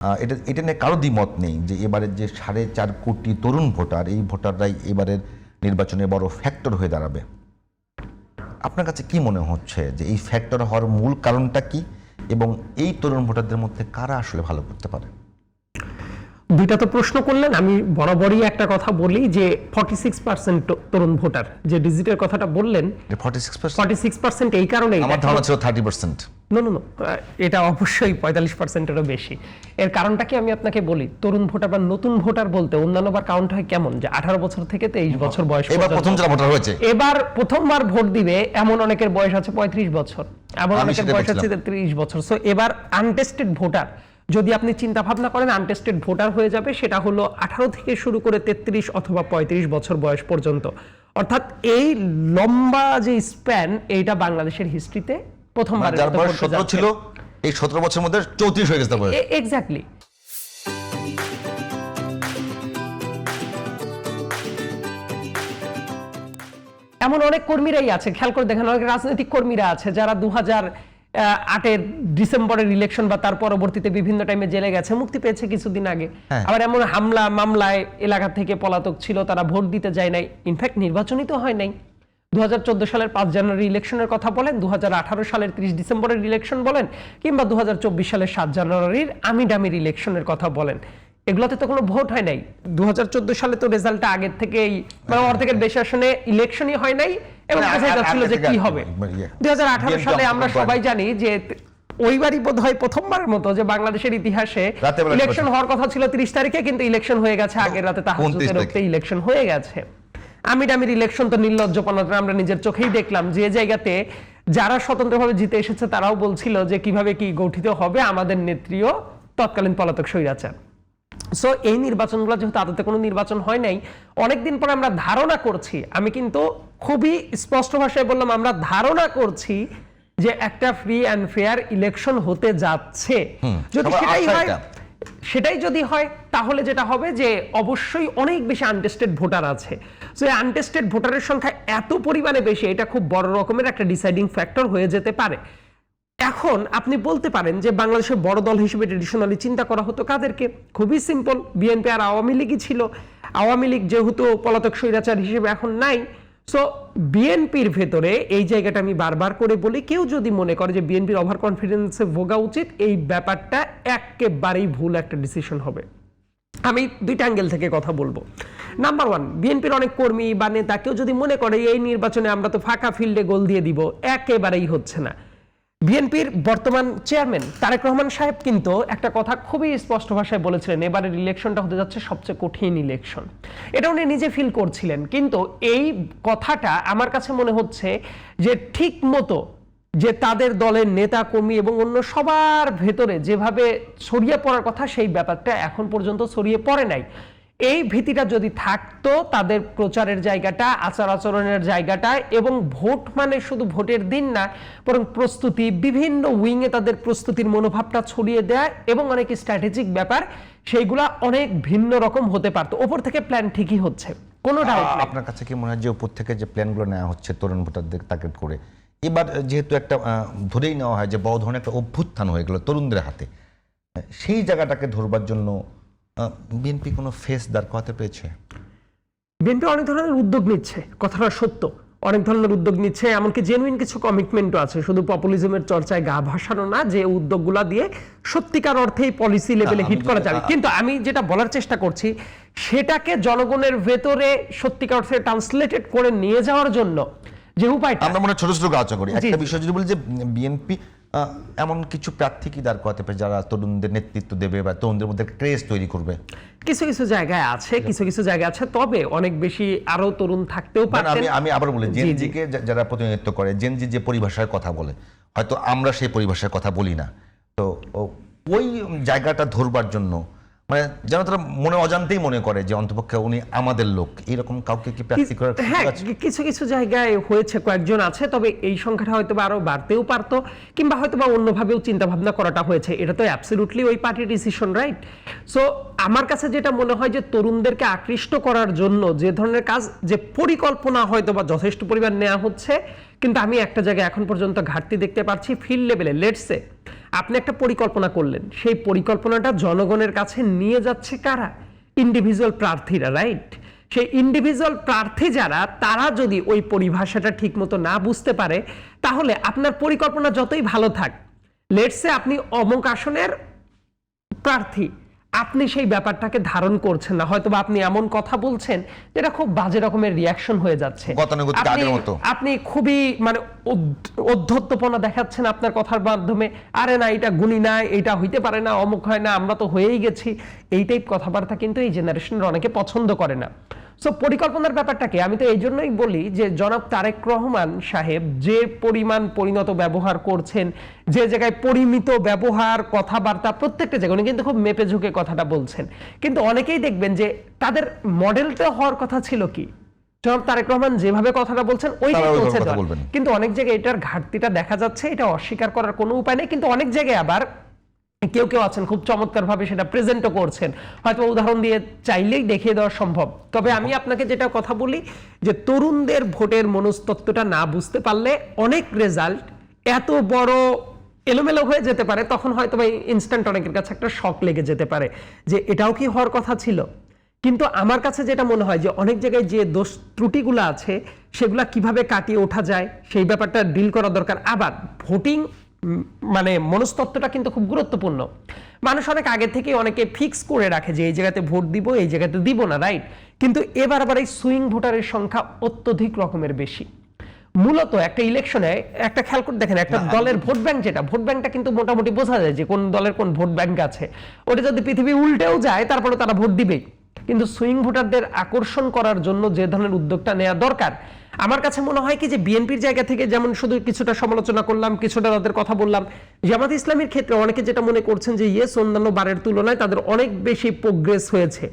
এটা এটা নিয়ে কারো দ্বিমত নেই যে এবারের যে 4.5 কোটি তরুণ ভোটার, এই ভোটাররাই এবারের নির্বাচনে বড় ফ্যাক্টর হয়ে দাঁড়াবে। আপনার কাছে কি মনে হচ্ছে যে এই ফ্যাক্টর হওয়ার মূল কারণটা কি, এবং এই তরুণ ভোটারদের মধ্যে কারা আসলে ভালো করতে পারে? দুইটা তো প্রশ্ন করলেন। আমি বরাবরই একটা কথা বলি যে 46% তরুণ ভোটার, যে ডিজিটের কথাটা বললেন 46% এই কারণে, আমার ধারণা ছিল 30%। নো, এটা অবশ্যই 45%-এরও বেশি। এর কারণটা কি আমি আপনাকে বলি। তরুণ ভোটার বা নতুন ভোটার বলতে অন্যান্যবার কাউন্ট হয় কেমন, যে 18 বছর থেকে 23 বছর বয়স। এবার প্রথম যারা ভোটার হয়েছে, এবার প্রথমবার ভোট দিবে এমন অনেকের বয়স আছে 35 বছর, এমন অনেকের বয়স আছে 30 বছর। সো এবার আনটেস্টেড ভোটার, যদি আপনি চিন্তা ভাবনা করেন আনটেস্টেড ভোটার হয়ে যাবে, সেটা হলো 18 থেকে শুরু করে 33 অথবা 35 বছর বয়স পর্যন্ত। অর্থাৎ এই লম্বা যে স্প্যান, এইটা বাংলাদেশের হিস্ট্রিতে প্রথমবার। যার বয়স 17 ছিল, এই 17 বছরের মধ্যে 34 হয়ে গেছে বয়স। এক্স্যাক্টলি। এমন অনেক কর্মীরাই আছে, খেয়াল করে দেখেন, অনেক রাজনৈতিক কর্মীরা আছে যারা 2008-এর ডিসেম্বরের ইলেকশন বা তার পরবর্তীতে বিভিন্ন টাইমে জেলে গেছে, মুক্তি পেয়েছে কিছুদিন আগে। আবার এমন হামলা মামলায় এলাকা থেকে পলাতক ছিল, তারা ভোট দিতে যায় নাই, ইনফ্যাক্ট নির্বাচনই তো হয় নাই। 2014 সালের 5 জানুয়ারি ইলেকশনের কথা বলেন, 2018 সালের 30 ডিসেম্বরের ইলেকশন বলেন, কিংবা 2024 সালের 7 জানুয়ারির আমিডামির ইলেকশনের কথা বলেন, এগুলোতে তো কোনো ভোট হয় নাই। 2014 সালে তো রেজাল্টটা আগের থেকেই, মানে অর্ধেকের বেশি আসনে ইলেকশনই হয় নাই, এবং বোঝা যাচ্ছিল যে কি হবে। 2018 সালে আমরা সবাই জানি যে ওইবারই বোধহয় প্রথমবারের মতো যে বাংলাদেশের ইতিহাসে ইলেকশন হওয়ার কথা ছিল 30 তারিখে, কিন্তু ইলেকশন হয়ে গেছে আগের রাতে, তাহাজ্জুদের রাতে ইলেকশন হয়ে গেছে। আমিডামির ইলেকশন তো নির্লজ্জপনাটা আমরা নিজের চোখেই দেখলাম, যে জায়গাতে যারা স্বতন্ত্রভাবে জিতে এসেছে তারাও বলছিল যে কিভাবে কি গঠিত হবে, আমাদের নেত্রীও তৎকালীন পলাতক স্বৈরাচার। সো এই নির্বাচনগুলো যেহেতু আদতে কোনো নির্বাচন হয় নাই, অনেকদিন পরে আমরা ধারণা করছি, আমি কিন্তু খুবই স্পষ্ট ভাষায় বললাম, আমরা ধারণা করছি যে একটা ফ্রি অ্যান্ড ফেয়ার ইলেকশন হতে যাচ্ছে। যদি সেটাই হয়, সেটাই যদি হয়, তাহলে যেটা হবে যে অবশ্যই অনেক বেশি আনটেস্টেড ভোটার আছে। সো এই আনটেস্টেড ভোটারের সংখ্যা এত পরিমাণে বেশি, এটা খুব বড় রকমের একটা ডিসাইডিং ফ্যাক্টর হয়ে যেতে পারে। এখন আপনি বলতে পারেন যে বাংলাদেশের বড় দল হিসেবে ট্রেডিশনালি চিন্তা করা হতো কাদেরকে? খুবই সিম্পল, বিএনপি আর আওয়ামী লীগই ছিল। আওয়ামী লীগ যেহেতু পলাতক স্বৈরাচার হিসেবে এখন নাই, সো বিএনপির ভেতরে এই জায়গাটা আমি বারবার করে বলি, কেউ যদি মনে করে যে বিএনপির ওভার কনফিডেন্সে ভোগা উচিত, এই ব্যাপারটা একেবারেই ভুল একটা ডিসিশন হবে। আমি দুইটা অ্যাঙ্গেল থেকে কথা বলবো। নাম্বার 1, বিএনপির অনেক কর্মী বা নেতা কেউ যদি মনে করে এই নির্বাচনে আমরা তো ফাঁকা ফিল্ডে গোল দিয়ে দিব, একেবারেই হচ্ছে না। বিএনপির বর্তমান চেয়ারম্যান তারেক রহমান সাহেব কিন্তু একটা কথা খুবই স্পষ্ট ভাষায় বলেছিলেন, এবারের ইলেকশনটা হতে যাচ্ছে সবচেয়ে কঠিন ইলেকশন। এটা উনি নিজে ফিল করছিলেন, কিন্তু এই কথাটা আমার কাছে মনে হচ্ছে যে ঠিক মতো যে তাদের দলের নেতা কর্মী এবং অন্য সবার ভেতরে যেভাবে ছড়িয়ে পড়ার কথা, সেই ব্যাপারটা এখন পর্যন্ত ছড়িয়ে পড়ে নাই। এই ভীতিটা যদি থাকতো, তাদের প্রচারের জায়গাটা, আচার আচরণের জায়গাটা, এবং ভোট মানে শুধু ভোটের দিন না, বরং প্রস্তুতি, বিভিন্ন উইংয়ে তাদের প্রস্তুতির মনোভাবটা ছড়িয়ে দেয় এবং অনেক স্ট্র্যাটেজিক ব্যাপার, সেইগুলা অনেক ভিন্ন রকম হতে পারতো। ওপর থেকে প্ল্যান ঠিকই হচ্ছে, কোনো ডাউট নেই। আপনার কাছে কি মনে হয় যে উপর থেকে যে প্ল্যানগুলো নেওয়া হচ্ছে তরুণ ভোটারদের টার্গেট করে, এবার যেহেতু একটা ধরেই নেওয়া হয় যে বড় ধরনের একটা অভ্যুত্থান হয়ে গেল তরুণদের হাতে, সেই জায়গাটাকে ধরবার জন্য বিএনপি কোনো ফেস দাঁড় করাতে পেরেছে? বিএনপি অনেক ধরনের উদ্যোগ নিচ্ছে, কথাটা সত্য, অনেক ধরনের উদ্যোগ নিচ্ছে, এমনকি জেনুইন কিছু কমিটমেন্টও আছে, শুধু পপুলিজমের চর্চায় গা ভাসানো না, যে উদ্যোগগুলা দিয়ে সত্যিকার অর্থেই পলিসি লেভেলে হিট করা যাবে। কিন্তু আমি যেটা বলার চেষ্টা করছি, সেটাকে জনগণের ভেতরে সত্যিকার অর্থে ট্রান্সলেটেড করে নিয়ে যাওয়ার জন্য যে উপায়টা, আমরা মনে ছোট ছোট আলোচনা করি। একটা বিষয় যদি বলি যে বিএনপি এমন কিছু প্রার্থী কি দাঁড় করাতে পারে যারা তরুণদের নেতৃত্ব দেবে বা তরুণদের মধ্যে ক্রেজ তৈরি করবে? কিছু কিছু জায়গায় আছে, কিছু কিছু জায়গায় আছে, তবে অনেক বেশি আরো তরুণ থাকতেও পারতেন। আমি আবার বলি, জেনজিকে যারা প্রতিনিধিত্ব করে, জেনজি যে পরিভাষায় কথা বলে, হয়তো আমরা সেই পরিভাষায় কথা বলি না, তো ওই জায়গাটা ধরবার জন্য, মানে যেন তারা মনে অজান্তেই মনে করে যে অন্তপক্ষে উনি আমাদের লোক, এরকম কাউকে কি প্রার্থী করার? হ্যাঁ, কিছু কিছু জায়গায় হয়েছে, কয়েকজন আছে, তবে এই সংখ্যাটা হয়তো আরো বাড়তেও পারতো, কিংবা হয়তো বা অন্যভাবেও চিন্তা ভাবনা করাটা হয়েছে। এটা তো অ্যাবসলিউটলি ওই পার্টির ডিসিশন, রাইট? সো আমার কাছে যেটা মনে হয় যে তরুণদেরকে আকৃষ্ট করার জন্য যে ধরনের কাজ, যে পরিকল্পনা হয়তো বা যথেষ্ট পরিমাণ নেওয়া হচ্ছে, কিন্তু আমি একটা জায়গায় এখন পর্যন্ত ঘাটতি দেখতে পাচ্ছি ফিল্ড লেভেলে। লেটসে আপনি একটা পরিকল্পনা করলেন, সেই পরিকল্পনাটা জনগণের কাছে নিয়ে যাচ্ছে কারা? ইন্ডিভিজুয়াল প্রার্থীরা, রাইট? সেই ইন্ডিভিজুয়াল প্রার্থী যারা, তারা যদি ওই পরিভাষাটা ঠিক মতো না বুঝতে পারে, তাহলে আপনার পরিকল্পনা যতই ভালো থাক, লেটসে আপনি অমুক আসনের প্রার্থী, আপনি সেই ব্যাপারটাকে ধারণ করছেন না, হয়তো আপনি এমন কথা বলছেন যেটা খুব বাজে রকমের রিয়াকশন হয়ে যাচ্ছে, আপনি খুবই মানে অধ্যত্তপনা দেখাচ্ছেন আপনার কথার মাধ্যমে, আরে না এটা গুণী না, এটা হইতে পারে না, অমুক হয় না, আমরা তো হয়েই গেছি, এই টাইপ কথাবার্তা কিন্তু এই জেনারেশনের অনেকে পছন্দ করে না। সো পরিকল্পনার ব্যাপারটাকে আমি তো এই জন্যই বলি যে জনাব তারেক রহমান সাহেব যে পরিমাণ পরিণত ব্যবহার করছেন, যে জায়গায় পরিমিত ব্যবহার, কথাবার্তা, প্রত্যেকটা জায়গায় উনি কিন্তু খুব মেপে ঝুঁকে কথাটা বলছেন, কিন্তু অনেকেই দেখবেন যে তাদের মডেলটা হওয়ার কথা ছিল কি, জনাব তারেক রহমান যেভাবে কথাটা বলছেন ওইটাই বলছে, কিন্তু অনেক জায়গায় এটার ঘাটতিটা দেখা যাচ্ছে, এটা অস্বীকার করার কোনো উপায় নেই। কিন্তু অনেক জায়গায় আবার কেউ কেউ আছেন খুব চমৎকার ভাবে সেটা প্রেজেন্টও করছেন, হয়তো উদাহরণ দিয়ে চাইলেই দেখিয়ে দেওয়া সম্ভব। তবে আমি আপনাকে যেটা কথা বলি যে তরুণদের ভোটের মনস্তত্ত্বটা না বুঝতে পারলে অনেক রেজাল্ট এত বড় এলোমেলো হয়ে যেতে পারে, তখন হয়তো ইনস্ট্যান্ট অনেকের কাছে একটা শক লেগে যেতে পারে যে এটাও কি হওয়ার কথা ছিল। কিন্তু আমার কাছে যেটা মনে হয় যে অনেক জায়গায় যে দোষ ত্রুটিগুলো আছে সেগুলা কিভাবে কাটিয়ে ওঠা যায় সেই ব্যাপারটা ডিল করা দরকার। আবার ভোটিং মানে মনস্তত্ত্বটা কিন্তু খুব গুরুত্বপূর্ণ। মানুষ অনেক আগে থেকে অনেকে ফিক্স করে রাখে যে এই জায়গাতে ভোট দিব, এই জায়গাতে দিব না, রাইট? কিন্তু এবার আবার এই সুইং ভোটারের সংখ্যা অত্যধিক রকমের বেশি। মূলত একটা ইলেকশনে একটা খেয়াল করে দেখেন, একটা দলের ভোট ব্যাংক, যেটা ভোট ব্যাংকটা কিন্তু মোটামুটি বোঝা যায় যে কোন দলের কোন ভোট ব্যাংক আছে, ওটা যদি পৃথিবী উল্টেও যায় তারপরে তারা ভোট দিবেই। কিন্তু সুইং ভোটারদের আকর্ষণ করার জন্য যে ধরনের উদ্যোগটা নেওয়া দরকার, আমার কাছে মনে হয় কি যে বিএনপির জায়গা থেকে যেমন শুধু কিছুটা সমালোচনা করলাম, কিছুটা তাদের কথা বললাম, জামাত ইসলামের ক্ষেত্রে অনেকে যেটা মনে করছেন যে ইয়েস অন্যান্য বারের তুলনায় তাদের অনেক বেশি প্রোগ্রেস হয়েছে।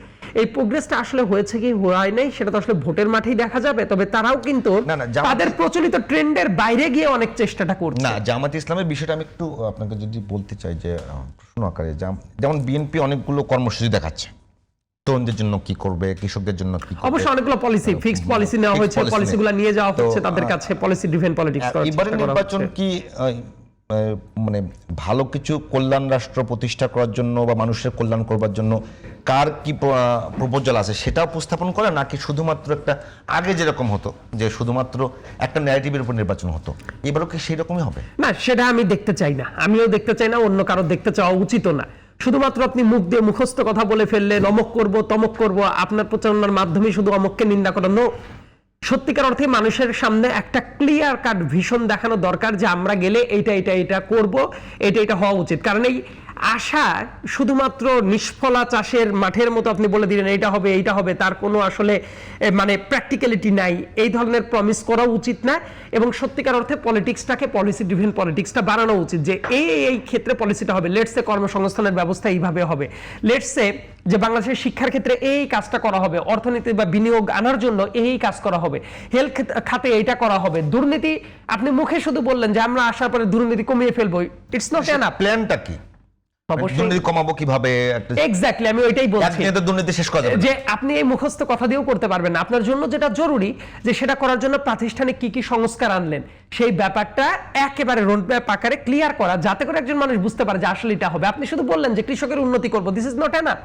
এই প্রোগ্রেসটা আসলে হয়েছে কি হয় নাই সেটা তো আসলে ভোটের মাঠেই দেখা যাবে। তবে তারাও কিন্তু তাদের প্রচলিত ট্রেন্ডের বাইরে গিয়ে অনেক চেষ্টাটা করছে। না, জামাত ইসলামের বিষয়টা আমি একটু আপনাকে যদি বলতে চাই যে প্রশ্ন আকারে, যেমন বিএনপি অনেকগুলো কর্মসূচি দেখাচ্ছে, তরুণদের জন্য কি করবে, কৃষকদের জন্য কি করবে, অবশ্যই অনেকগুলো পলিসি, ফিক্সড পলিসি নেওয়া হয়েছে, পলিসিগুলো নিয়ে যাওয়া হচ্ছে তাদের কাছে, পলিসি ড্রিভেন পলিটিক্স করার চেষ্টা করা হচ্ছে। নির্বাচন কি মানে ভালো কিছু কল্যাণ রাষ্ট্র প্রতিষ্ঠা করার জন্য বা মানুষের কল্যাণ করবার জন্য কার কি প্রপোজাল আছে সেটা উপস্থাপন করে, নাকি শুধুমাত্র একটা আগে যেরকম হতো যে শুধুমাত্র একটা ন্যারেটিভের উপর নির্বাচন হতো, এবারও কি সেই রকমই হবে? না, সেটা আমি দেখতে চাই না, আমিও দেখতে চাই না, অন্য কারো দেখতে চাওয়া উচিত না। শুধুমাত্র আপনি মুখ দিয়ে মুখস্থ কথা বলে ফেললেন, অমক করব তমক করব, আপনার প্রচারণার মাধ্যমে শুধু অমককে নিন্দা করানো। সত্যিকার অর্থে মানুষের সামনে একটা ক্লিয়ার কাট ভিশন দেখানো দরকার যে আমরা গেলে এইটা এটা এটা করব, এটা এটা হওয়া উচিত। কারণ এই আশা শুধুমাত্র নিষ্ফলা চাষের মাঠের মতো আপনি বলে দিলেন এইটা হবে এইটা হবে, তার কোনো আসলে মানে প্র্যাকটিক্যালিটি নাই, এই ধরনের প্রমিস করা উচিত না। এবং সত্যিকার অর্থে পলিটিক্সটাকে পলিসি ড্রিভেন পলিটিক্সটা বাড়ানো উচিত যে এই ক্ষেত্রে পলিসিটা হবে, লেটসে কর্মসংস্থানের ব্যবস্থা এইভাবে হবে, লেটসে যে বাংলাদেশের শিক্ষার ক্ষেত্রে এই কাজটা করা হবে, অর্থনীতি বা বিনিয়োগ আনার জন্য এই কাজ করা হবে, হেলথ খাতে এইটা করা হবে। দুর্নীতি আপনি মুখে শুধু বললেন যে আমরা আসার পরে দুর্নীতি কমিয়ে ফেলবো, ইটস নট এনাফ। প্ল্যানটা কি? দুর্নীতি কমাবো কিভাবে? এক্স্যাক্টলি, আমি ওইটাই বলছি দুর্নীতি শেষ করা যাবে যে আপনি এই মুখস্থ কথা দিয়েও করতে পারবেন না। আপনার জন্য যেটা জরুরি যে সেটা করার জন্য প্রাতিষ্ঠানিক কি কি সংস্কার আনলেন সেই ব্যাপারটা একেবারে রোডম্যাপ আকারে ক্লিয়ার করা, যাতে করে একজন মানুষ বুঝতে পারে যে আসলে এটা হবে। আপনি শুধু বললেন যে কৃষকের উন্নতি করব, দিস ইজ নট এনাফ।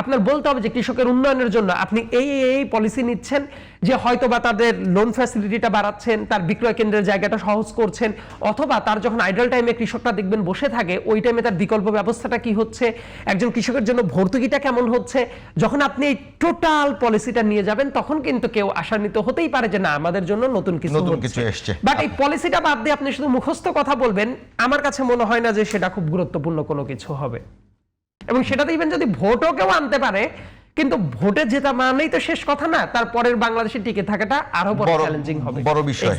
আপনার বলতে হবে যে কৃষকের উন্নয়নের জন্য আপনি এই পলিসি নিচ্ছেন, যে হয়তো বা তাদের লোন ফ্যাসিলিটিটা বাড়াচ্ছেন, তার বিক্রয় কেন্দ্রের জায়গাটা সহজ করছেন, অথবা তার যখন আইডল টাইমে কৃষকটা দেখবেন বসে থাকে ওই টাইমে তার বিকল্প ব্যবস্থাটা কি হচ্ছে, একজন কৃষকের জন্য ভর্তুকিটা কেমন হচ্ছে। যখন আপনি এই টোটাল পলিসিটা নিয়ে যাবেন তখন কিন্তু কেউ আশান্বিত হতেই পারে যে না আমাদের জন্য নতুন কিছু এসছে। বাট এই পলিসিটা বাদ দিয়ে আপনি শুধু মুখস্থ কথা বলবেন, আমার কাছে মনে হয় না যে সেটা খুব গুরুত্বপূর্ণ কোনো কিছু হবে। এবং সেটাতে ইভেন যদি ভোটও কেউ আনতে পারে, কিন্তু ভোটে জেতা মানেই তো শেষ কথা না, তারপরের বাংলাদেশে টিকে থাকাটা আরো বড় চ্যালেঞ্জিং হবে, বড় বিষয়।